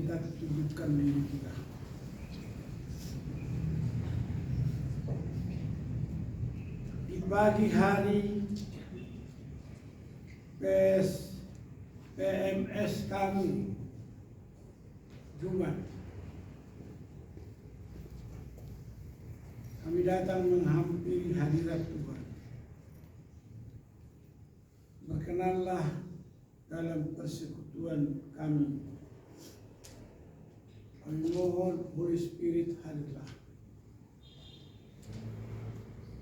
kita tunjukkan diri kita. Di pagi hari PMS kami Jumat, kami datang menghampiri hadirat Tuhan. Berkenanlah dalam persekutuan kami. Kami mohon Holy Spirit hadirlah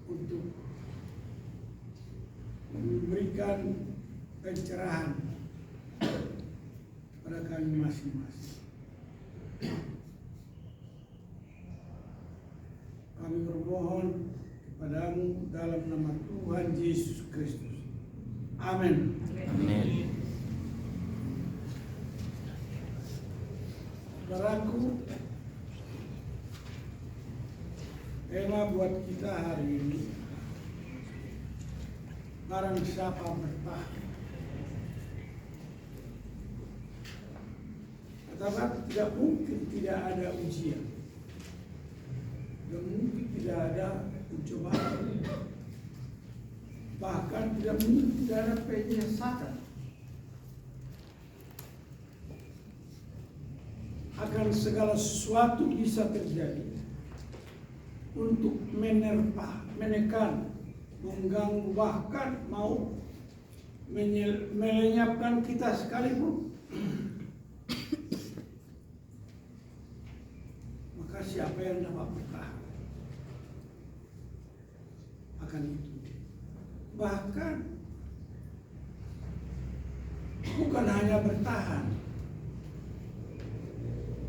untuk memberikan pencerahan pada kami masing-masing. Kami bermohon kepadamu dalam nama Tuhan Yesus Kristus. Amin. Amin. Saudaraku, tema buat kita hari ini, barang siapa bertahan. Katakan tidak mungkin tidak ada ujian, tidak mungkin tidak ada pencobaan, bahkan tidak mungkin tidak ada penyiasatan. Akan segala sesuatu bisa terjadi untuk menerpa, menekan, mengganggu, bahkan mau melenyapkan kita sekalipun. Maka siapa yang dapat bertahan akan itu. Bahkan bukan hanya bertahan,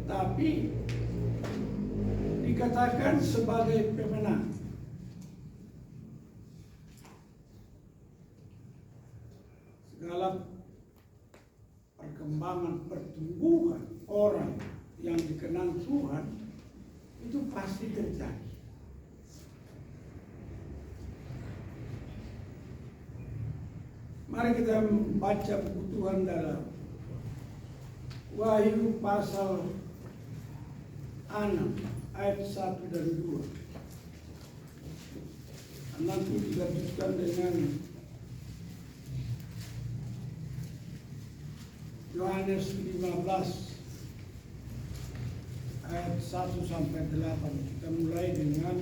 tapi dikatakan sebagai pemenang. Segala perkembangan pertumbuhan orang yang dikenal Tuhan itu pasti terjadi. Mari kita membaca buku Tuhan dalam Wahyu pasal 6 ayat 1 dan 2. Nanti dilanjutkan dengan Yohanes 15 ayat 1 sampai 8. Kita mulai dengan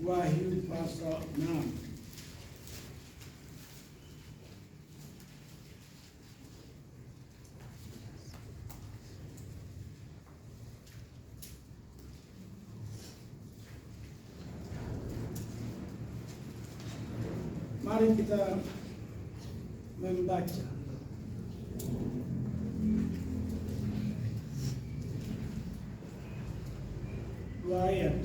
Wahyu pasal 6. Mari kita membaca. Dua ayat.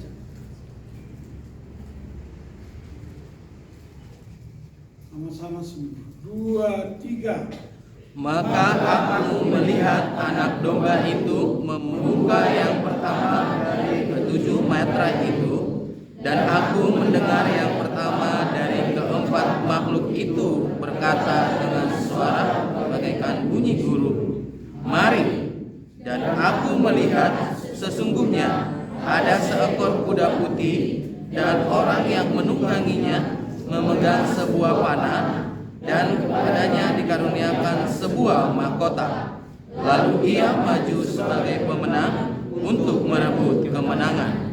Sama-sama semua. 2, 3. Maka aku melihat anak domba itu membuka yang pertama dari ketujuh matra itu, dan aku mendengar yang pertama dari keempat makhluk itu berkata dengan suara bagaikan bunyi guru, "Mari!" Dan aku melihat sesungguhnya ada seekor kuda putih, dan orang yang menungganginya memegang sebuah panah, dan kepadanya dikaruniakan sebuah mahkota. Lalu ia maju sebagai pemenang untuk merebut kemenangan.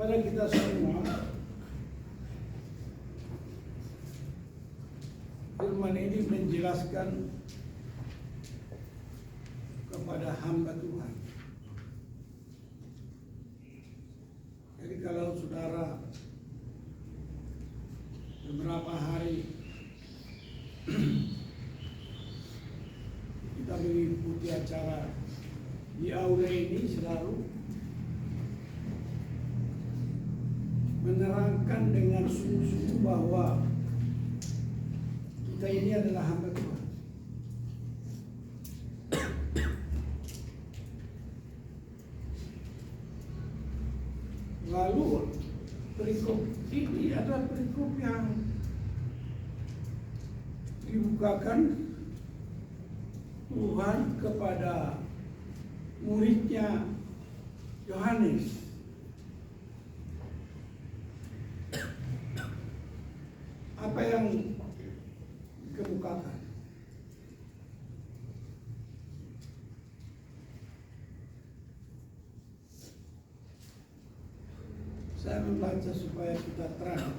Kepada kita semua, firman ini menjelaskan kepada hamba Tuhan. Jadi kalau saudara beberapa hari kita mengikuti acara di aula ini, selalu menerangkan dengan sungguh-sungguh bahwa kita ini adalah hamba Tuhan. Lalu perikop ini adalah perikop yang dibukakan Tuhan kepada muridnya Yohanes. Apa yang dikemukakan? Saya membaca supaya kita terang.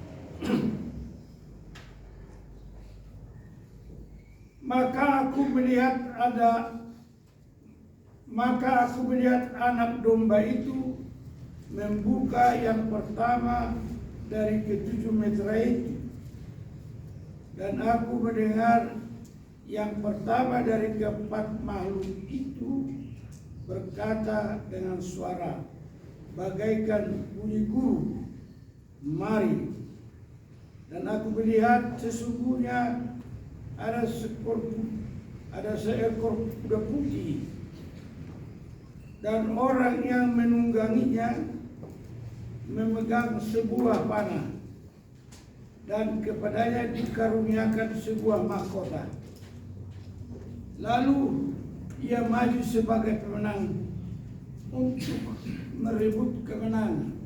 Maka aku melihat anak domba itu membuka yang pertama dari ketujuh meterai itu, dan aku mendengar yang pertama dari keempat makhluk itu berkata dengan suara bagaikan bunyi guru, mari. Dan aku melihat sesungguhnya ada seekor kuda putih, dan orang yang menungganginya memegang sebuah panah, dan kepadanya dikaruniakan sebuah mahkota. Lalu ia maju sebagai pemenang untuk merebut kemenangan.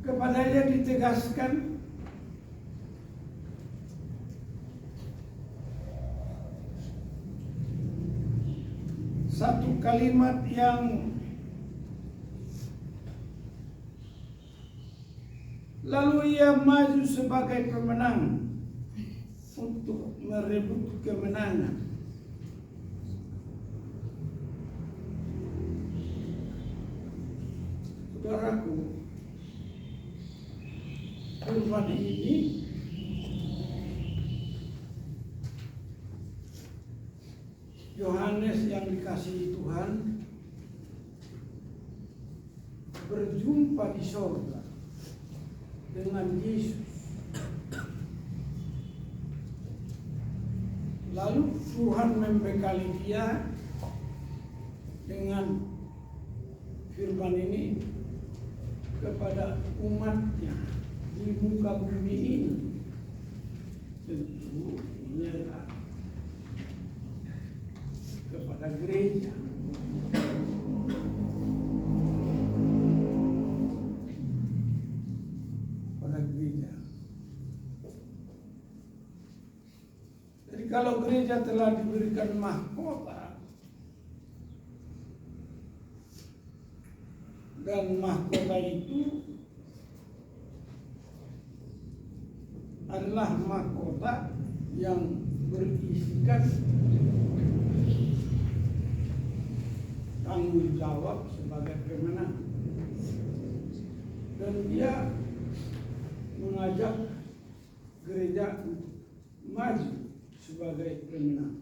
Kepadanya ditegaskan satu kalimat yang lalu ia maju sebagai pemenang untuk merebut kemenangan. Saudaraku, firman ini Yohanes yang dikasihi Tuhan berjumpa di sorga dengan Yesus. Lalu Tuhan membekali dia dengan firman ini kepada umatnya di muka bumi ini. Tentu ini adalah kepada gereja. Pada gereja. Jadi kalau gereja telah diberikan mahkota, dan mahkota itu adalah mahkota yang berisikan tanggung jawab sebagai pemenang, dan dia mengajak gereja maju sebagai pemenang.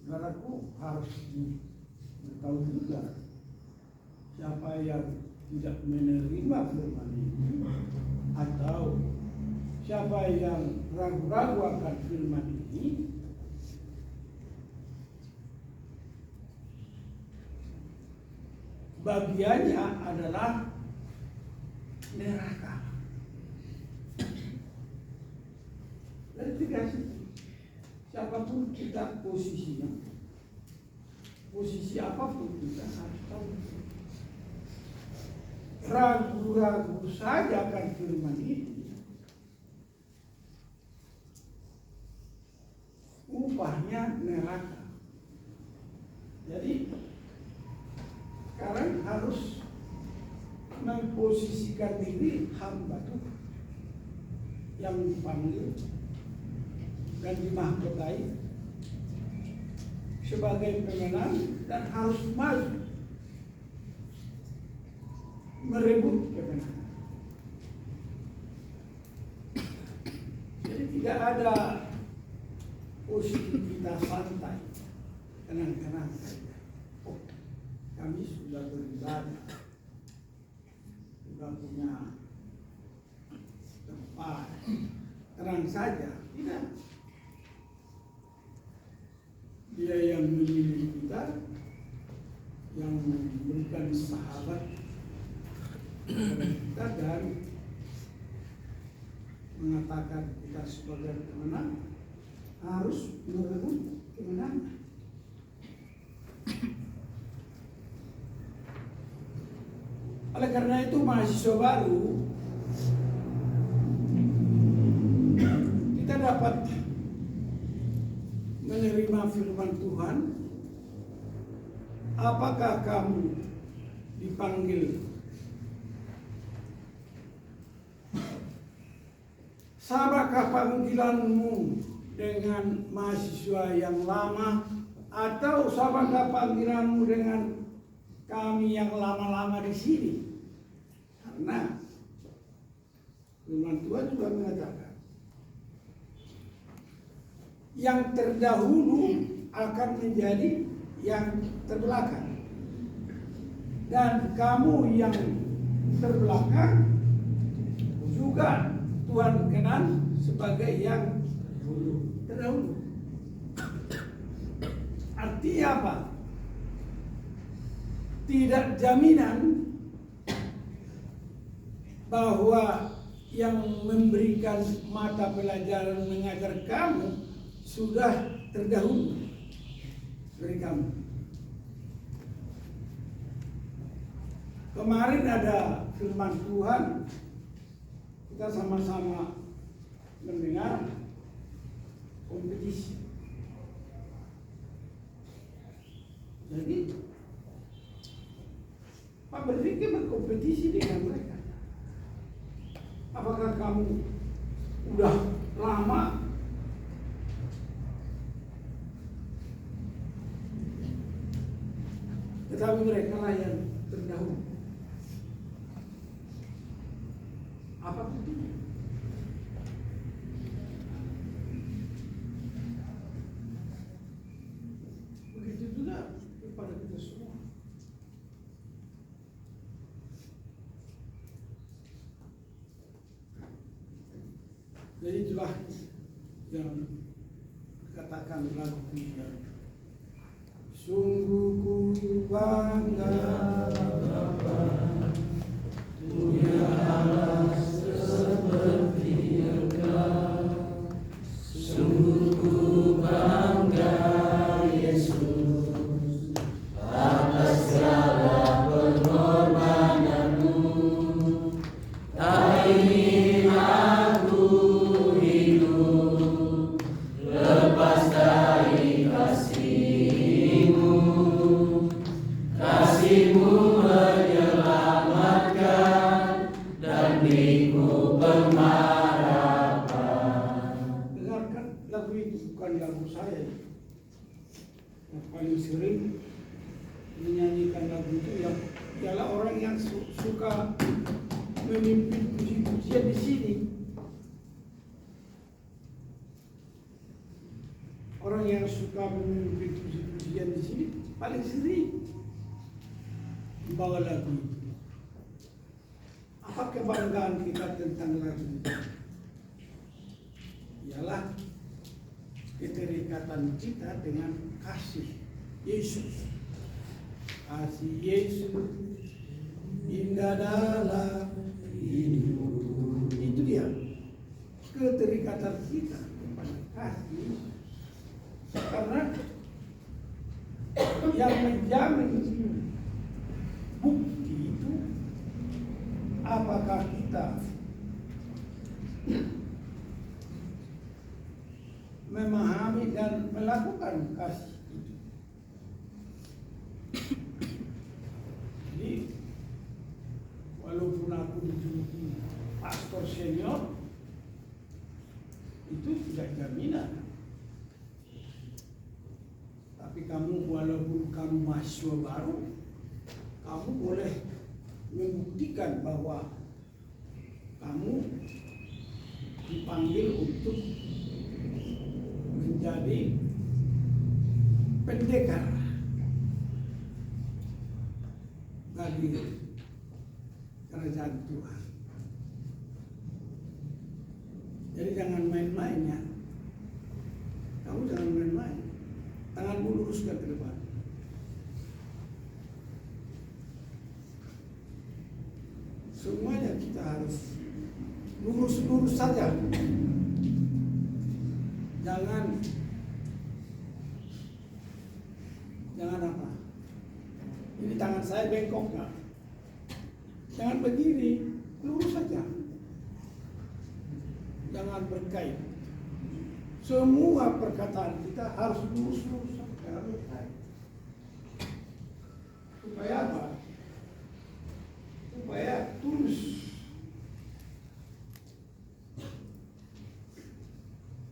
Saudaraku, harus tahu juga siapa yang tidak menerima firman ini, atau siapa yang ragu-ragu akan firman ini, bagiannya adalah neraka. Dari tiga situ, siapapun kita posisinya, posisi apapun kita harus tahu. Ragu-ragu saja akan firman ini, upahnya neraka. Jadi sekarang harus memposisikan diri hamba Tuhan yang dipanggil dan dimahkotai sebagai pemenang, dan harus maju merebut kemenangan. Jadi tidak ada posisi kita santai, tenang-tenang saja. Oh, kami sudah beribadah, sudah punya tempat, tenang saja. Tidak. Dia yang memilih kita, yang memberikan sahabat kita dan mengatakan kita sebagai pemenang harus merebut kemenangan. Oleh karena itu mahasiswa baru kita dapat menerima firman Tuhan. Apakah kamu dipanggil? Samakah panggilanmu dengan mahasiswa yang lama, atau samakah panggilanmu dengan kami yang lama-lama di sini? Karena firman Tuhan juga mengatakan yang terdahulu akan menjadi yang terbelakang, dan kamu yang terbelakang juga Tuhan kenal sebagai yang terdahulu. Artinya apa? Tidak jaminan bahwa yang memberikan mata pelajaran mengajar kamu sudah terdahulu dari kamu. Kemarin ada firman Tuhan, kita sama-sama mendengar kompetisi. Jadi Pak berpikir berkompetisi dengan mereka. Apakah kamu udah lama tetapi mereka lah yang terdahulu? Apa buktinya? Begitu juga kepada kita semua. Jadi itulah yang katakan lagu kita. Sungguh ku bangga Bapa punya Allah seperti Engkau. Sungguh ku bangga Yesus atas segala pengorbananmu. Tak ingin aku hidup lepas dari kasih-Mu. Kasih-Mu menyelamatkan dan beriku pengharapan. Dengarkan lagu itu, bukan lagu saya. Yang paling sering menyanyikan lagu itu ialah orang yang suka memimpin puji-pujian di sini. Orang yang suka memimpin puji-pujian di sini paling sering membawa lagu itu. Apa kebanggaan kita tentang lagu itu? Ialah keterikatan kita dengan kasih Yesus. Kasih Yesus indah dalam hidup. Itu dia keterikatan kita kepada kasih Yesus. Karena yang menjamin bukti itu apakah kita memahami dan melakukan kasih itu. Jadi walaupun aku dijuluki pastor senior, itu tidak jaminan. Tapi kamu walaupun kamu mahasiswa baru, kamu boleh membuktikan bahwa kamu dipanggil untuk menjadi pendekar bagi kerajaan Tuhan. Jadi jangan main-main ya. Kamu jangan main-main. Tanganmu luruskan ke depan. semuanya kita harus lurus-lurus saja. Jangan apa? Ini tangan saya bengkok nggak? Jangan begini, lurus saja. Jangan berkait. Semua perkataan kita harus lurus-lurus saja. Supaya apa? Supaya tulus.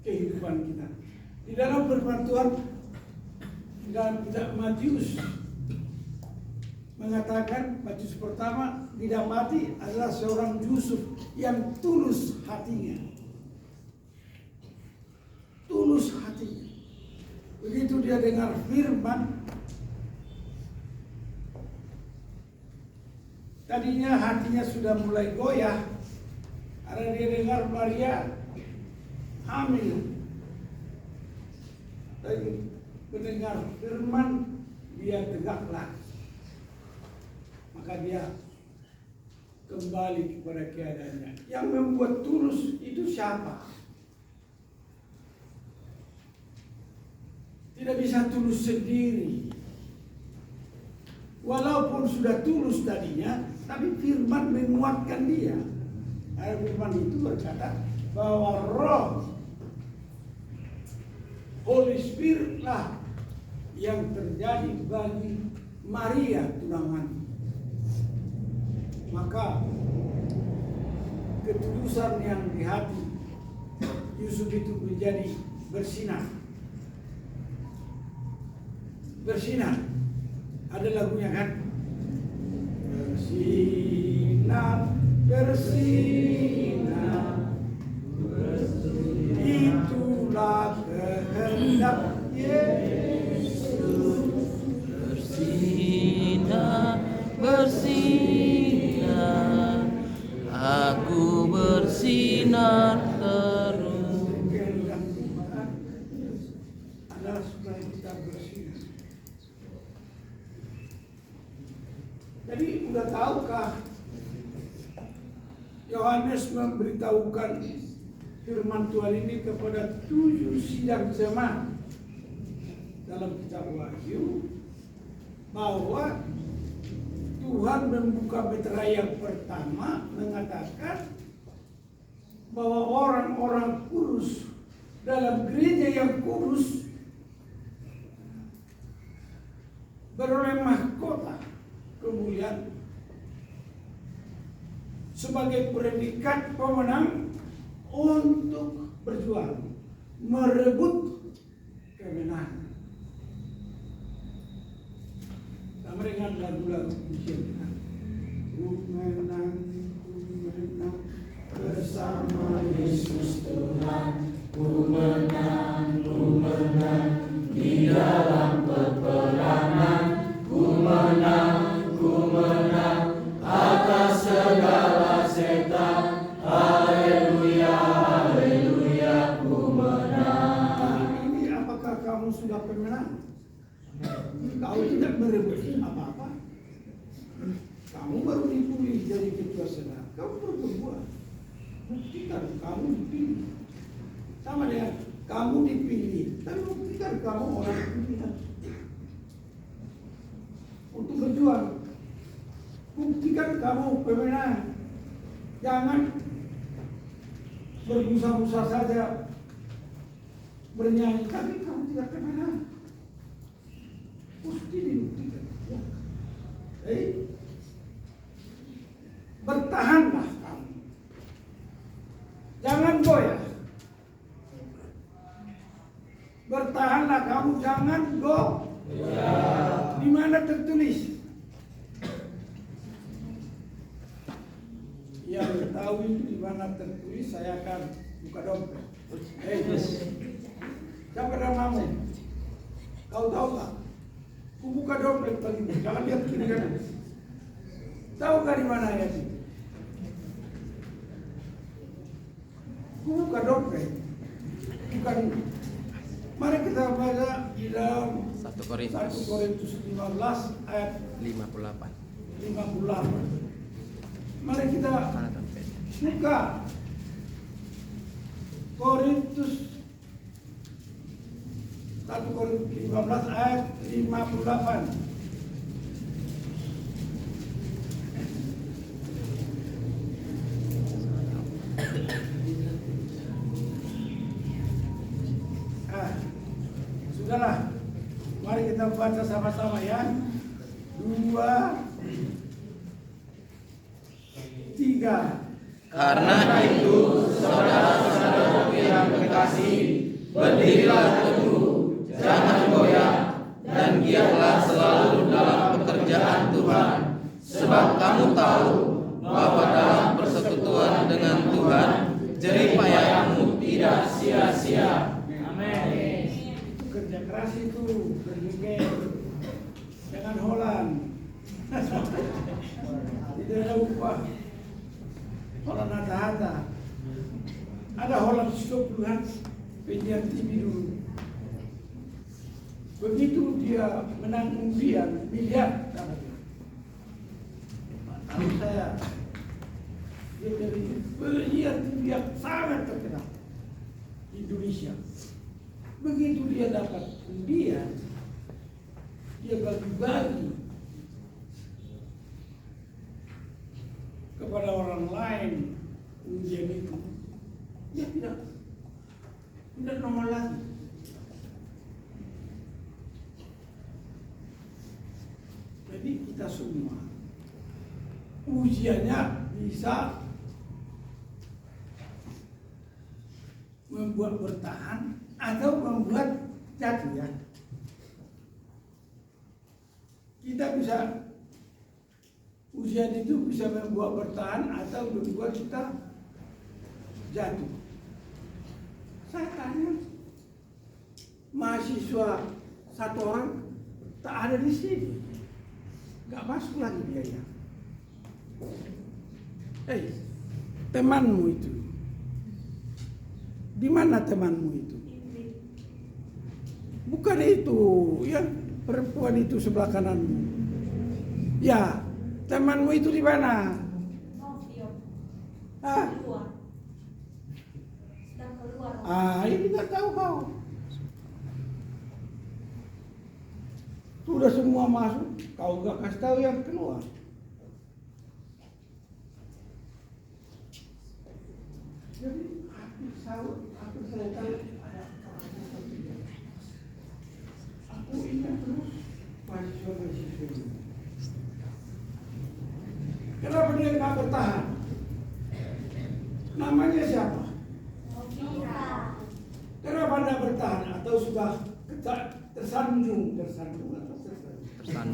Kehidupan kita. Di dalam firman Tuhan, di dalam kitab Matius mengatakan, Matius pertama didapati adalah seorang Yusuf yang tulus hatinya. Tulus hatinya. Begitu dia dengar firman, tadinya hatinya sudah mulai goyah karena dia dengar Maria hamil. Dan mendengar firman, dia tegaklah. Maka dia kembali kepada keadaannya. Yang membuat tulus itu siapa? Tidak bisa tulus sendiri. Walaupun sudah tulus tadinya, tapi firman menguatkan dia. Karena firman itu berkata bahwa Roh Holy Spirit lah yang terjadi bagi Maria tunangan. Maka ketulusan yang di hati Yusuf itu menjadi bersinar. Bersinar. Ada lagunya kan? Bersinar, bersinar, itulah kehendak Yesus. Bersinar, bersinar, aku bersinar terus. Kehendak Tuhan adalah supaya kita bersinar. Jadi sudah tahukah Yohanes memberitahukan firman Tuhan ini kepada 7 sidang jemaat dalam kitab Wahyu, bahwa Tuhan membuka meterai yang pertama mengatakan bahwa orang-orang kudus dalam gereja yang kudus beroleh mahkota kemuliaan sebagai predikat pemenang untuk berjuang merebut kemenangan. Sama dengan lagu-lagu pujian kita. Ku menang bersama Yesus Tuhan. Ku menang di dalam peperangan. Ku menang atas segala setan. Haleluya, haleluya, ku menang. Ini apakah kamu sudah pemenang? Kau tidak merebut apa-apa. Kamu baru dipilih jadi ketua senat. Kamu baru berbuat. Buktikan kamu dipilih. Sama dengan kamu dipilih, tapi buktikan kamu orang pilihan untuk berjuang. Buktikan kamu pemenang. Jangan berbusa-busa saja bernyanyi, tapi kamu tidak pemenang. Mesti dibuktikan. Bertahanlah kamu. Jangan goyah. Bertahanlah kamu, jangan goyah. Di mana tertulis? Yang tahu itu di mana tertulis, saya akan buka dompet. Siapa namamu? Kau tahu tak? Ku buka dompet bagimu, jangan lihat kiri kanan. Tahu gak di mana ayat itu? Ku buka dompet, bukan. Mari kita baca di dalam 1 Korintus 15 ayat 58. 58. Mari kita buka Korintus 1 Korintus 15 ayat 58. Sudahlah, mari kita baca sama-sama ya. 2, 3. Karena itu, saudara-saudaraku yang terkasih, berdirilah teguh, jangan goyah, dan giatlah selalu dalam pekerjaan Tuhan, sebab kamu tahu bahwa dalam persekutuan dengan Tuhan, jerih payahmu tidak sia-sia. Amin. Kerja keras itu bergengger, jangan holan. Tidak ada upah. Holan ada. Ada holan Tuhan penyiar TV dulu. Begitu dia menang undian miliar, tahu saya, dia dari penyiar TV yang sangat terkenal di Indonesia. Begitu dia dapat undian, dia bagi-bagi kepada orang lain undian itu. Dia tidak normal lagi. Jadi kita semua ujiannya bisa membuat bertahan atau membuat jatuh ya. Kita bisa, ujian itu bisa membuat bertahan atau membuat kita jatuh. Saya tanya, mahasiswa satu orang tak ada di sini, nggak masuk lagi biaya. Temanmu itu, di mana temanmu itu? Bukan itu, ya perempuan itu sebelah kananmu. Ya, temanmu itu di mana? Ini nggak tahu kau. Sudah semua masuk, kau nggak kasih tahu yang keluar. Jadi aku saya tahu ada aku ingat terus mahasiswa ini. Kenapa dia nggak bertahan? Namanya siapa? Kenapa Anda bertahan atau sudah tersandung? Jangan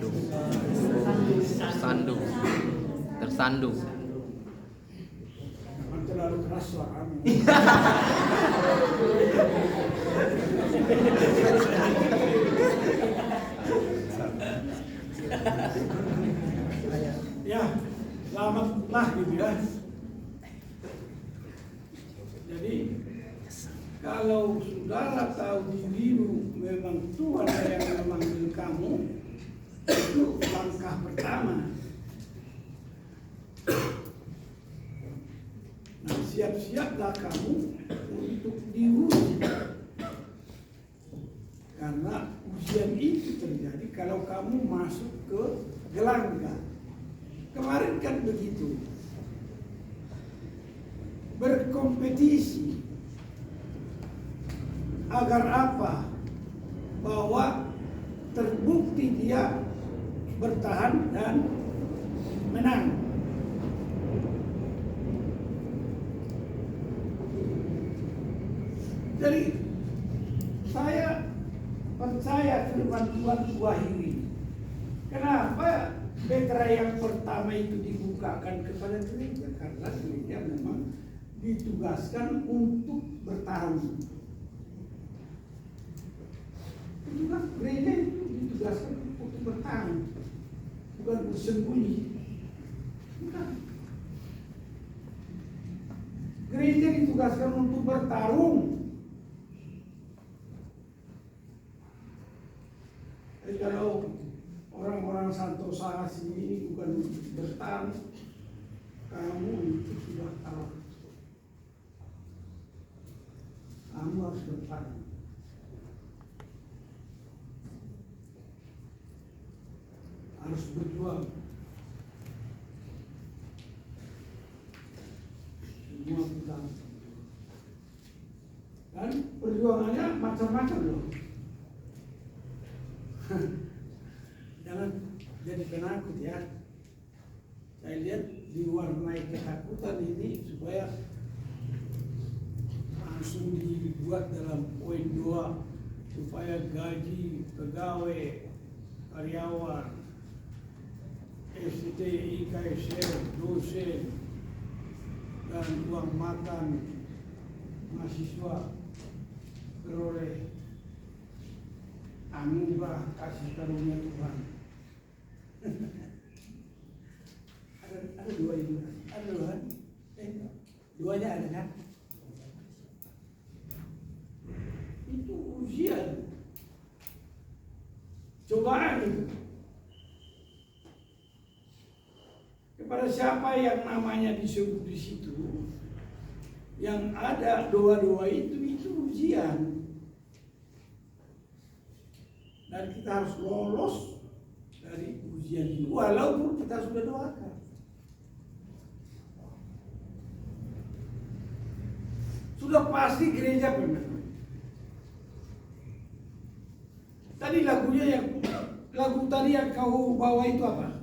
terlalu keras suaramu. Ya, selamatlah gitu ya. Jadi kalau saudara tahu dirimu memang Tuhan yang memanggil kamu, itu langkah pertama. Nah, siap-siaplah kamu untuk diuji. Karena ujian itu terjadi kalau kamu masuk ke gelanggang. Kemarin kan begitu. Berkompetisi. Agar apa? Bahwa terbukti dia bertahan dan menang. Jadi saya percaya firman Tuhan Wahyu. Kenapa Petra yang pertama itu dibukakan kepada gereja? Karena gereja memang ditugaskan untuk bertarung. Juga gereja itu ditugaskan untuk bertarung, bukan bersembunyi. Bukan. Gereja ditugaskan untuk bertarung. Kalau orang-orang Santosa sini bukan bertarung, kamu itu sudah kalah. Kamu harus bertahan. Harus berjuang. Semua kita. Dan perjuangannya macam-macam loh. Jangan jadi penakut ya. Saya lihat diwarnai ketakutan ini supaya langsung dibuat dalam poin 2 supaya gaji pegawai, karyawan, ST, IKSR, dosen, dan uang makan mahasiswa beroleh anugerah kasih karunia Tuhan. ada dua itu, ada dua kan? Duanya ada kan? Itu ujian, cobaan itu. Kepada siapa yang namanya disebut di situ, yang ada doa-doa itu ujian. Dan kita harus lolos dari ujian ini, walaupun kita sudah doakan. Sudah pasti gereja benar. Tadi lagu tadi yang kau bawa itu apa?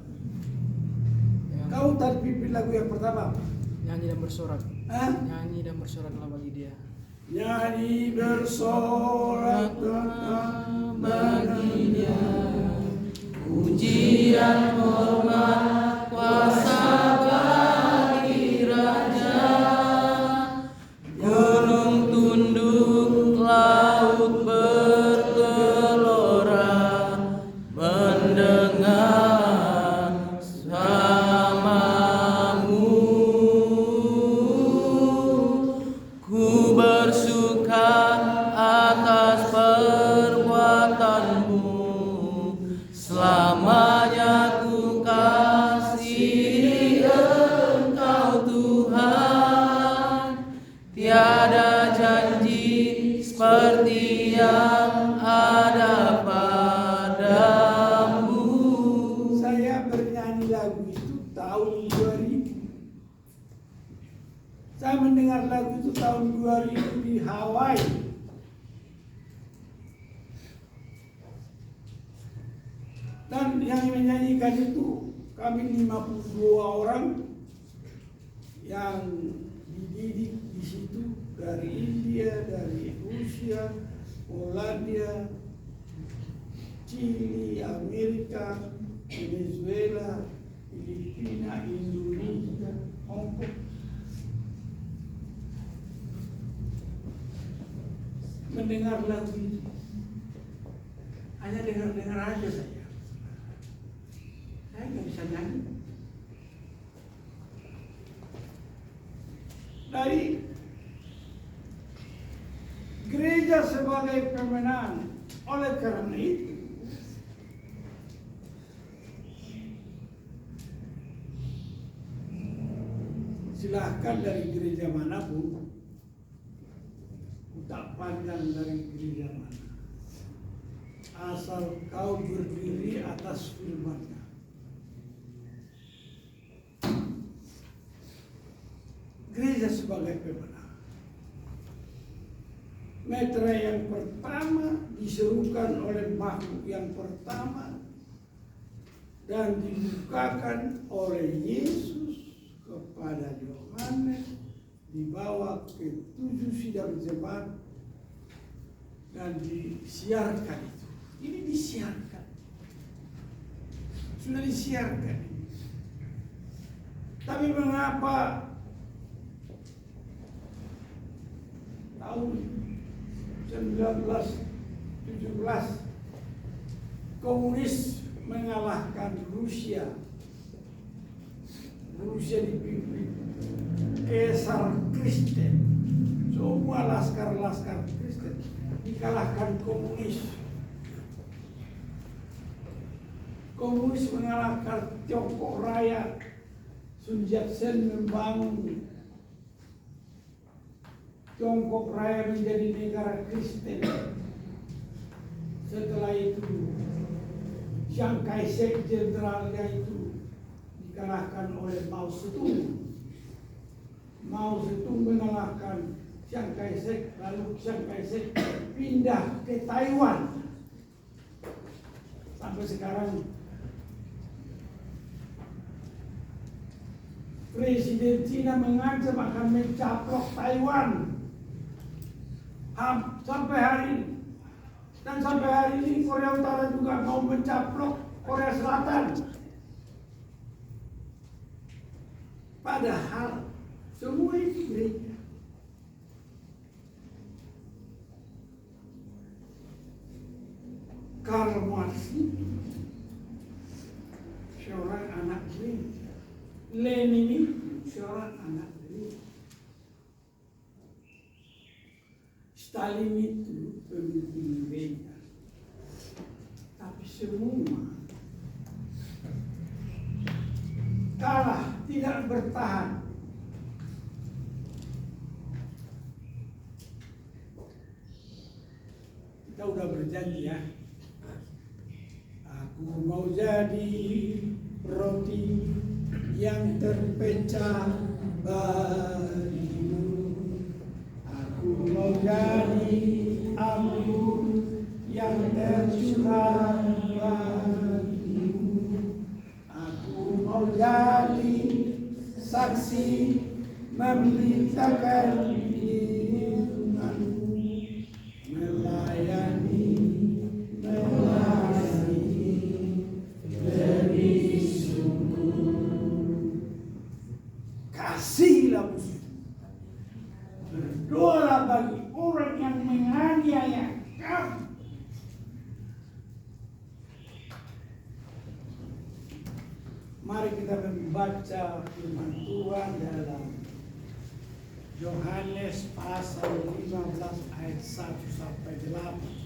Kau tadi pimpin lagu yang pertama apa? Nyanyi dan bersorak. Hah? Nyanyi dan bersoraklah bagi Dia. Nyanyi bersorak bagi Dia, Pujian hormat kuasa bagi Raja. Gunung tunduk, laut bergelora, mendengar suaramu. Ku bersuka atas perbuatanmu, selamanya ku kasihi Engkau Tuhan. Tiada janji seperti yang ada padamu. Saya bernyanyi lagu itu tahun 2000. Saya mendengar lagu itu tahun 2000 di Hawaii. Dan yang menyanyikan itu kami 52 orang yang dididik di situ dari India, dari Rusia, Polandia, Chili, Amerika, Venezuela, Filipina, Indonesia, Hong Kong. Mendengar lagu itu, hanya dengar-dengar aja saya. Saya nggak bisa nyanyi. Dari gereja sebagai pemenang, oleh karena itu silahkan dari gereja manapun, tak pandang dari gereja mana, asal kau berdiri atas firman-Nya. Gereja sebagai pemenang. Metra yang pertama diserukan oleh makhluk yang pertama dan dibukakan oleh Yesus kepada Yohanes, dibawa ke 7 sidang jemaat dan disiarkan itu. Ini disiarkan. Sudah disiarkan. Tapi mengapa tahun 1917 komunis mengalahkan Rusia? Rusia dipimpin Kaisar Kristen. Semua laskar-laskar Kristen dikalahkan komunis. Komunis mengalahkan Tiongkok Raya Sun Yat-sen membangun Tiongkok Raya menjadi negara Kristen. Setelah itu Chiang Kai-shek jenderalnya itu dikalahkan oleh Mao Zedong. Mao Zedong mengalahkan Chiang Kai-shek, lalu Chiang Kai-shek pindah ke Taiwan. Sampai sekarang Presiden Cina mengancam akan mencaplok Taiwan sampai hari ini. Dan sampai hari ini Korea Utara juga mau mencaplok Korea Selatan. Padahal semua itu gereja. Karl Marx itu seorang anak gereja. Lenin itu seorang anak gereja. Stalin itu pemimpin gereja. Tapi semua kalah, tidak bertahan. Kita udah berjanji ya. Aku mau jadi roti yang terpecah bagimu. Aku mau jadi abu yang tercurah bagimu. Aku mau jadi saksi memberitakan firman-Mu, melayani, lebih sungguh. Kasihlah musuh. Berdoalah bagi orang yang menganiaya kamu. Mari kita membaca firman Tuhan dalam Yohanes pasal 15 ayat 1 sampai 8.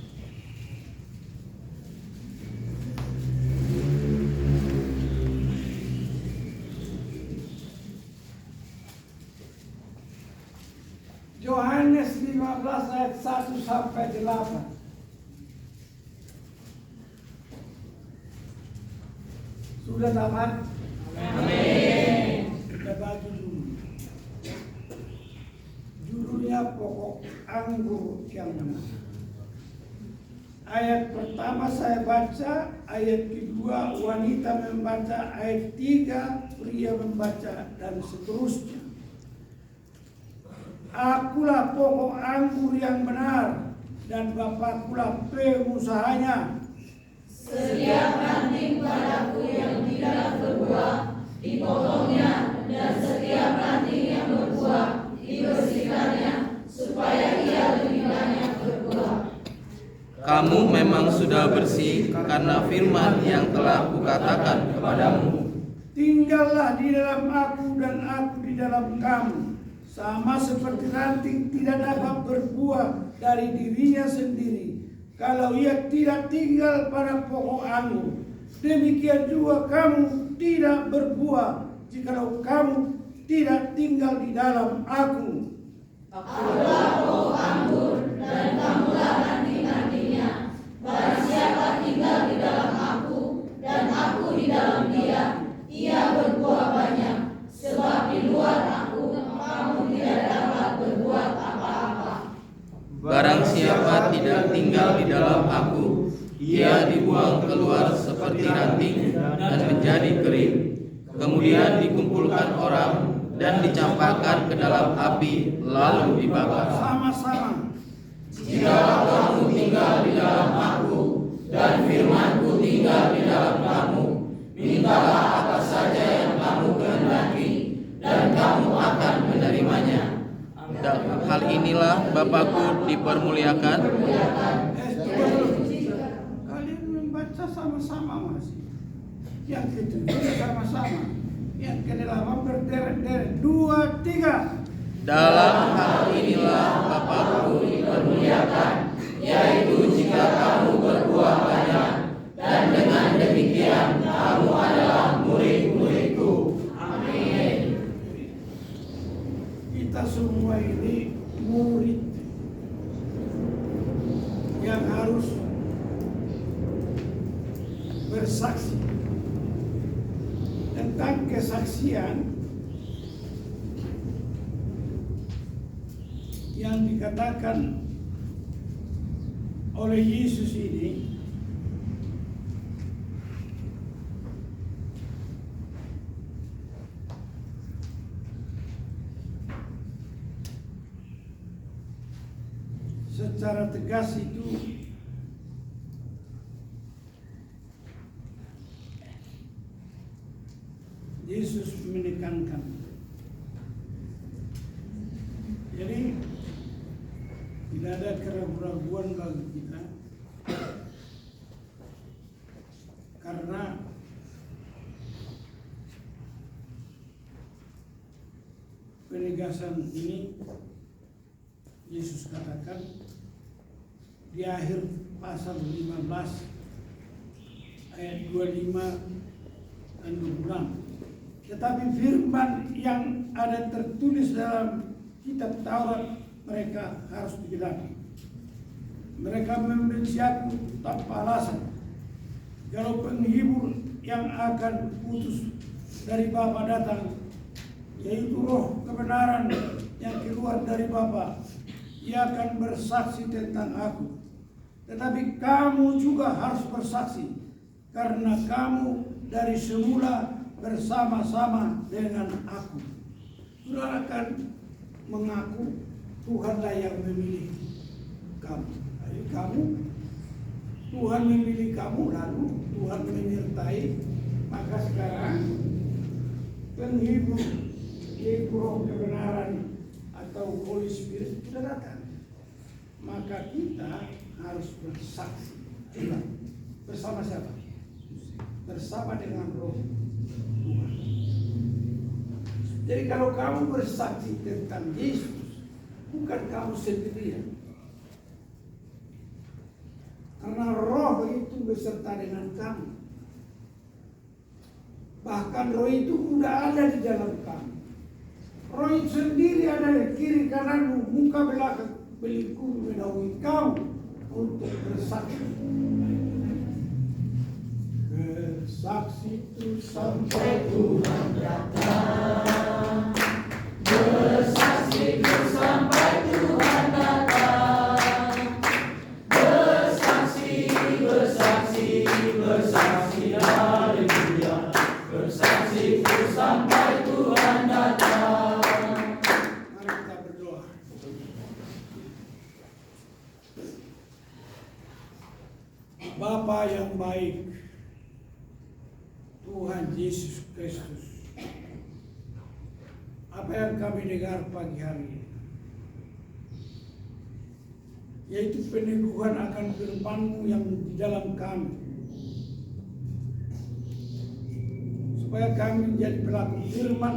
Yohanes 15 ayat 1 sampai 8. Sudah dapat? Amin. Kita baca dulu. Judulnya pokok anggur yang benar. Ayat pertama saya baca, ayat kedua wanita membaca, ayat 3 pria membaca, dan seterusnya. Akulah pokok anggur yang benar, dan Bapakkulah pengusahanya. Setiap ranting padaku yang tidak berbuah, dipotongnya, dan setiap ranting yang berbuah, dibersihkannya, supaya ia lebih banyak berbuah. Kamu memang sudah bersih karena firman yang telah kukatakan kepadamu. Tinggallah di dalam aku dan aku di dalam kamu. Sama seperti ranting tidak dapat berbuah dari dirinya sendiri kalau ia tidak tinggal pada pokok anggur. Demikian juga kamu tidak berbuah jikalau kamu tidak tinggal di dalam aku. Akulah pokok anggur, dan kamulah ranting-rantingnya. Barang siapa tinggal di dalam aku, dan aku di dalam dia, ia berbuah banyak. Sebab di luar aku, kamu tidak dapat berbuat apa-apa. Barang siapa tidak tinggal di dalam aku, ia dibuang keluar seperti ranting dan menjadi kering. Kemudian dikumpulkan orang dan dicampakkan ke dalam api, lalu dibakar. Sama-sama. Jika kamu tinggal di dalam aku, dan firman-Ku tinggal di dalam kamu, mintalah apa saja yang kamu kehendaki, dan kamu akan menerimanya. Dan hal inilah Bapakku dipermuliakan. Kalian membaca sama-sama masih. Yang ketujuh sama-sama. Yang ke-8 berderet-deret. 2, 3. Dalam hal inilah Bapakku dipermuliakan, yaitu jika kamu berbuah banyak, dan dengan demikian kamu adalah murid-muridku. Amin. tentang kesaksian yang dikatakan oleh Yesus ini secara tegas itu Yesus menekankan. Jadi tidak ada keraguan-keraguan bagi kita karena penegasan ini Yesus katakan di akhir pasal 15 ayat 25 dan 26. Tetapi firman yang ada tertulis dalam kitab Taurat mereka harus digenapi. Mereka membenci aku tanpa alasan. Kalau penghibur yang akan putus dari Bapa datang, yaitu roh kebenaran yang keluar dari Bapa, ia akan bersaksi tentang aku. Tetapi kamu juga harus bersaksi, karena kamu dari semula bersama-sama dengan aku. Saudara akan mengaku Tuhanlah yang memilih kamu. Jadi kamu, Tuhan memilih kamu, lalu Tuhan menyertai. Maka sekarang penghibur, yaitu roh kebenaran atau Holy Spirit sudah datang. Maka kita harus bersaksi. Bersama siapa? Bersama dengan roh Tuhan. Jadi kalau kamu bersaksi tentang Yesus, bukan kamu sendirian. Karena roh itu beserta dengan kamu. Bahkan roh itu sudah ada di dalam kamu. Roh itu sendiri ada di kiri kananmu, muka belakang, belingkung menaungi kamu untuk bersaksi. Bersaksi itu sampai Tuhan datang. Bersaksi itu sampai Tuhan datang. Bersaksi, bersaksi, bersaksi, haleluya. Bersaksi itu sampai Tuhan datang. Mari kita berdoa. Bapa yang baik, Tuhan Yesus Kristus, apa yang kami dengar pagi hari ini, yaitu peneguhan akan firman-Mu yang di dalam kami, supaya kami menjadi pelaku firman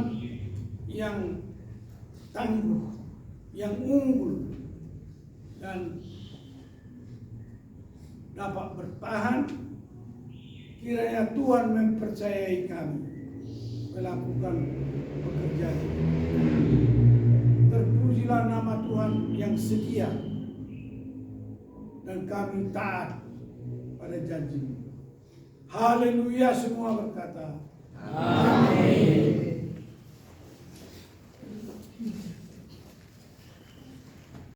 yang tangguh, yang unggul, dan dapat bertahan. Kiranya Tuhan mempercayai kami melakukan pekerjaan. Terpujilah nama Tuhan yang setia, dan kami taat pada janji-Mu. Haleluya, semua berkata amin.